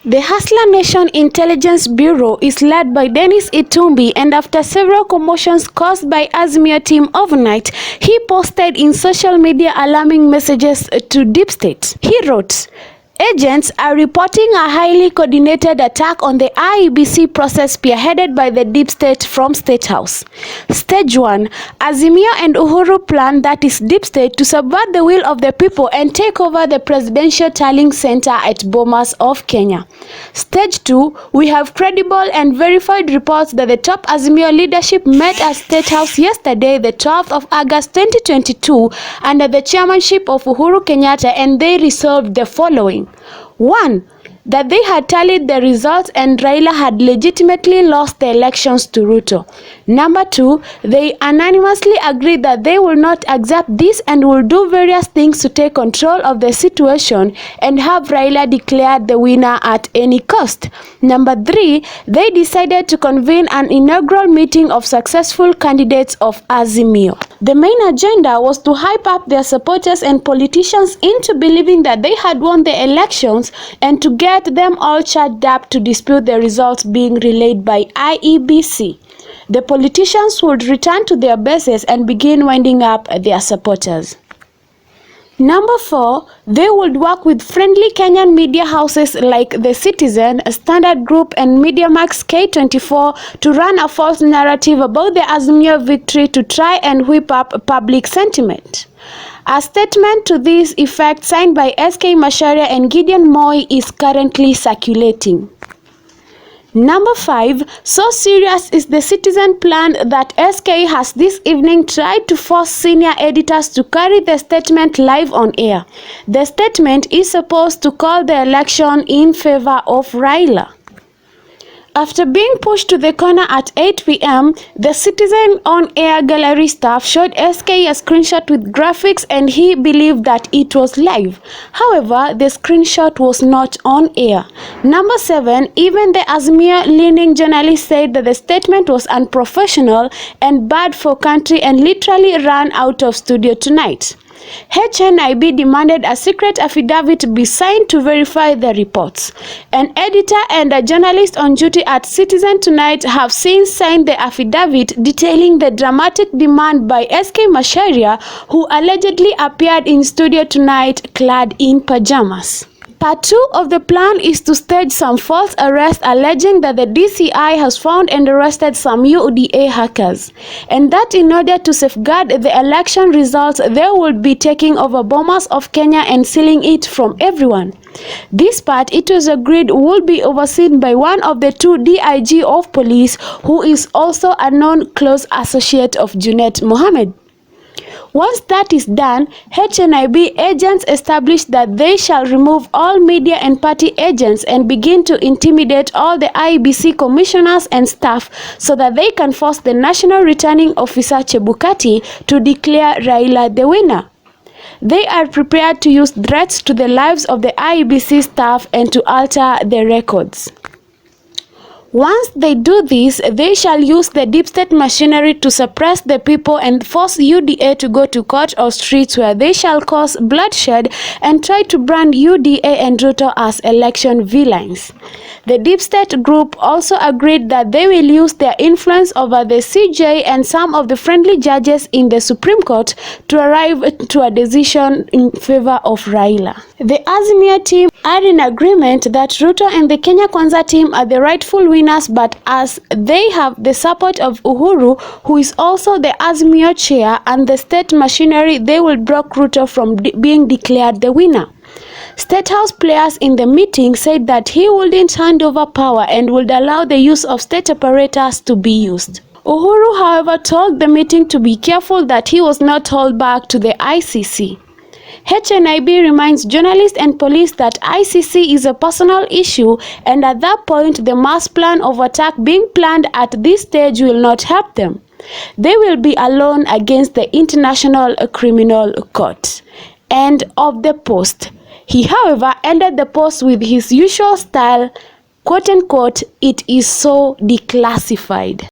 The Hustler Nation Intelligence Bureau is led by Dennis Itumbi, and after several commotions caused by Azimio team overnight, he posted in social media alarming messages to Deep State. He wrote, "Agents are reporting a highly coordinated attack on the IEBC process spearheaded by the Deep State from State House. Stage 1. Azimio and Uhuru plan, that is Deep State, to subvert the will of the people and take over the presidential tallying center at Bomas of Kenya. Stage 2. We have credible and verified reports that the top Azimio leadership met at State House yesterday, the 12th of August 2022, under the chairmanship of Uhuru Kenyatta, and they resolved the following. 1. That they had tallied the results and Raila had legitimately lost the elections to Ruto. Number 2, they unanimously agreed that they will not accept this and will do various things to take control of the situation and have Raila declared the winner at any cost. Number 3, they decided to convene an inaugural meeting of successful candidates of Azimio. The main agenda was to hype up their supporters and politicians into believing that they had won the elections and to get them all charged up to dispute the results being relayed by IEBC. The politicians would return to their bases and begin winding up their supporters. Number 4, they would work with friendly Kenyan media houses like The Citizen, Standard Group, and MediaMax K24 to run a false narrative about the Azimio victory to try and whip up public sentiment. A statement to this effect signed by SK Macharia and Gideon Moi is currently circulating. Number 5, so serious is the Citizen plan that SK has this evening tried to force senior editors to carry the statement live on air. The statement is supposed to call the election in favor of Raila. After being pushed to the corner at 8 p.m., the Citizen on-air gallery staff showed SK a screenshot with graphics and he believed that it was live. However, the screenshot was not on air. Number 7, even the Azimio-leaning journalist said that the statement was unprofessional and bad for country and literally ran out of studio tonight. HNIB demanded a secret affidavit be signed to verify the reports. An editor and a journalist on duty at Citizen Tonight have since signed the affidavit detailing the dramatic demand by SK Macharia, who allegedly appeared in studio tonight clad in pajamas. Part 2 of the plan is to stage some false arrest alleging that the DCI has found and arrested some UDA hackers, and that in order to safeguard the election results, they would be taking over Bomas of Kenya and sealing it from everyone. This part, it was agreed, will be overseen by one of the 2 DIG of police, who is also a known close associate of Junet Mohammed. Once that is done, HNIB agents established that they shall remove all media and party agents and begin to intimidate all the IEBC commissioners and staff so that they can force the National Returning Officer Chebukati to declare Raila the winner. They are prepared to use threats to the lives of the IEBC staff and to alter the records. Once they do this, they shall use the deep state machinery to suppress the people and force UDA to go to court or streets where they shall cause bloodshed and try to brand UDA and Ruto as election villains. The deep state group also agreed that they will use their influence over the CJ and some of the friendly judges in the Supreme Court to arrive to a decision in favor of Raila. The Azimio team are in agreement that Ruto and the Kenya Kwanza team are the rightful winners, but as they have the support of Uhuru, who is also the Azimio chair, and the state machinery, they will block Ruto from being declared the winner. State House players in the meeting said that he wouldn't hand over power and would allow the use of state apparatus to be used. Uhuru, however, told the meeting to be careful that he was not held back to the ICC. HNIB reminds journalists and police that ICC is a personal issue, and at that point the mass plan of attack being planned at this stage will not help them. They will be alone against the International Criminal Court. End of the post. He, however, ended the post with his usual style, quote unquote, "It is so declassified."